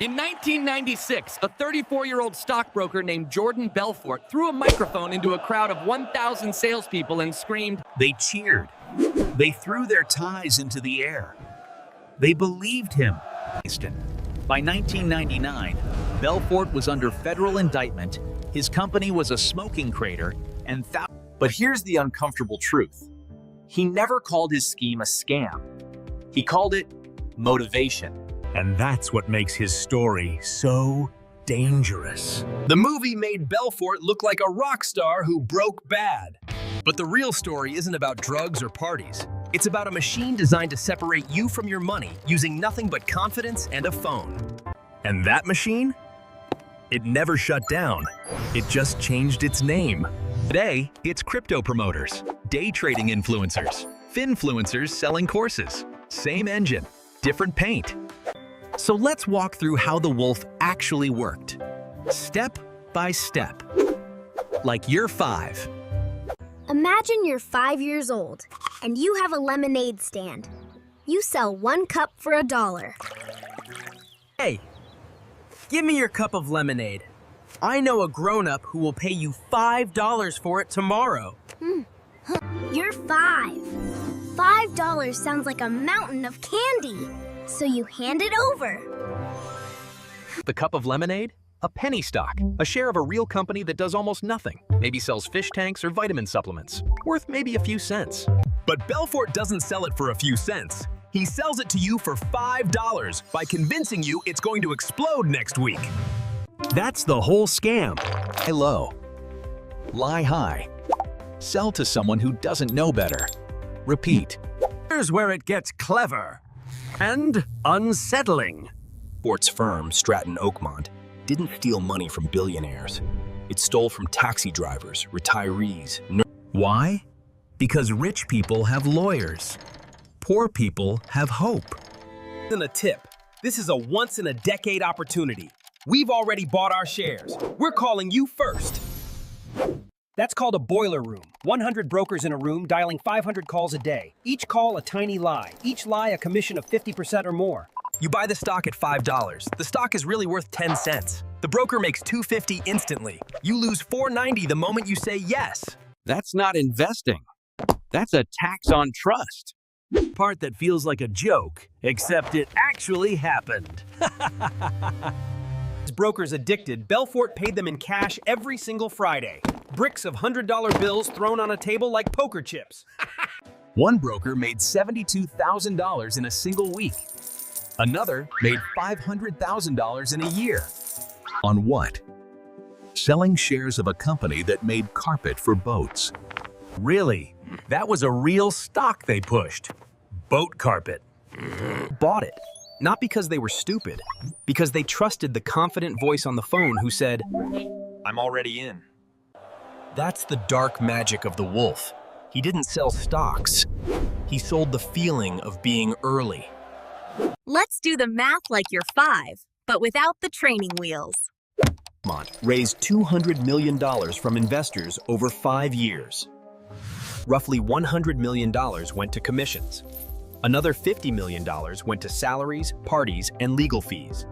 In 1996, a 34-year-old stockbroker named Jordan Belfort threw a microphone into a crowd of 1,000 salespeople and screamed, They cheered. They threw their ties into the air. They believed him. By 1999, Belfort was under federal indictment, his company was a smoking crater, and But here's the uncomfortable truth. He never called his scheme a scam. He called it motivation. And that's what makes his story so dangerous. The movie made Belfort look like a rock star who broke bad. But the real story isn't about drugs or parties. It's about a machine designed to separate you from your money using nothing but confidence and a phone. And that machine? It never shut down. It just changed its name. Today, it's crypto promoters, day trading influencers, finfluencers selling courses. Same engine, different paint. So let's walk through how the wolf actually worked, step by step. Like you're 5. Imagine you're 5 years old, and you have a lemonade stand. You sell 1 cup for $1. Hey, give me your cup of lemonade. I know a grown-up who will pay you $5 for it tomorrow. You're 5. $5 sounds like a mountain of candy, so you hand it over. The cup of lemonade? A penny stock, a share of a real company that does almost nothing. Maybe sells fish tanks or vitamin supplements, worth maybe a few cents. But Belfort doesn't sell it for a few cents. He sells it to you for $5 by convincing you it's going to explode next week. That's the whole scam. Lie low. Lie high. Sell to someone who doesn't know better. Repeat. Here's where it gets clever and unsettling. Belfort's firm, Stratton Oakmont, didn't steal money from billionaires. It stole from taxi drivers, retirees. Why? Because rich people have lawyers. Poor people have hope. And a tip. This is a once-in-a-decade opportunity. We've already bought our shares. We're calling you first. That's called a boiler room. 100 brokers in a room dialing 500 calls a day. Each call a tiny lie. Each lie a commission of 50% or more. You buy the stock at $5. The stock is really worth 10 cents. The broker makes $2.50 instantly. You lose $4.90 the moment you say yes. That's not investing. That's a tax on trust. Part that feels like a joke, except it actually happened. As brokers addicted, Belfort paid them in cash every single Friday. Bricks of $100 bills thrown on a table like poker chips. One broker made $72,000 in a single week. Another made $500,000 in a year. On what? Selling shares of a company that made carpet for boats. Really? That was a real stock they pushed. Boat carpet. Bought it. Not because they were stupid, because they trusted the confident voice on the phone who said, I'm already in. That's the dark magic of the wolf. He didn't sell stocks. He sold the feeling of being early. Let's do the math like you're 5, but without the training wheels. Oakmont raised $200 million from investors over 5 years. Roughly $100 million went to commissions. Another $50 million went to salaries, parties, and legal fees.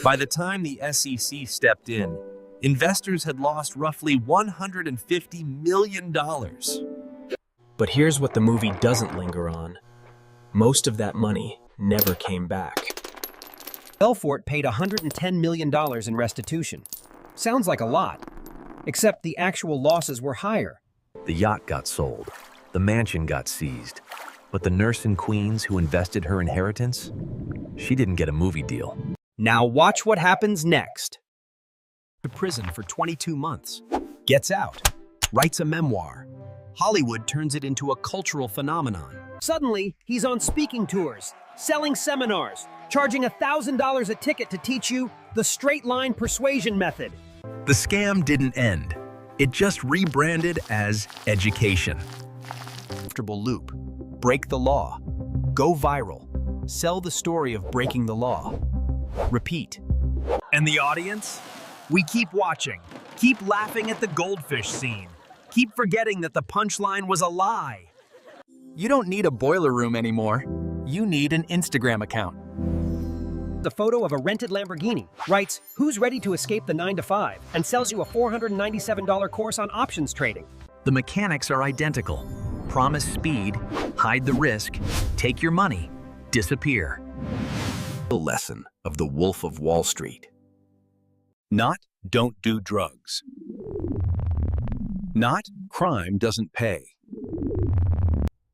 By the time the SEC stepped in, investors had lost roughly $150 million. But here's what the movie doesn't linger on. Most of that money never came back. Belfort paid $110 million in restitution. Sounds like a lot, except the actual losses were higher. The yacht got sold, the mansion got seized, but the nurse in Queens who invested her inheritance, she didn't get a movie deal. Now watch what happens next. To prison for 22 months, gets out, writes a memoir. Hollywood turns it into a cultural phenomenon. Suddenly, he's on speaking tours, selling seminars, charging $1,000 a ticket to teach you the straight-line persuasion method. The scam didn't end. It just rebranded as education. Comfortable loop. Break the law. Go viral. Sell the story of breaking the law. Repeat. And the audience? We keep watching, keep laughing at the goldfish scene, keep forgetting that the punchline was a lie. You don't need a boiler room anymore. You need an Instagram account. The photo of a rented Lamborghini, writes, "Who's ready to escape the 9 to 5?" and sells you a $497 course on options trading. The mechanics are identical. Promise speed, hide the risk, take your money, disappear. The lesson of the Wolf of Wall Street. Not don't do drugs. Not crime doesn't pay.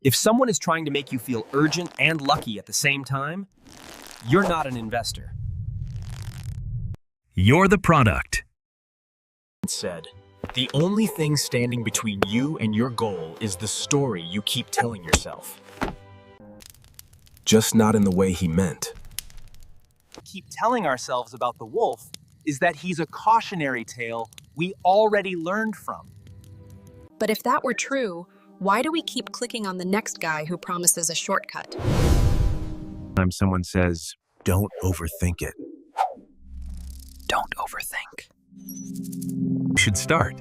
If someone is trying to make you feel urgent and lucky at the same time, you're not an investor. You're the product. Said, "The only thing standing between you and your goal is the story you keep telling yourself." Just not in the way he meant. Keep telling ourselves about the wolf is that he's a cautionary tale we already learned from. But if that were true, why do we keep clicking on the next guy who promises a shortcut? Sometimes someone says, don't overthink it. Don't overthink. You should start.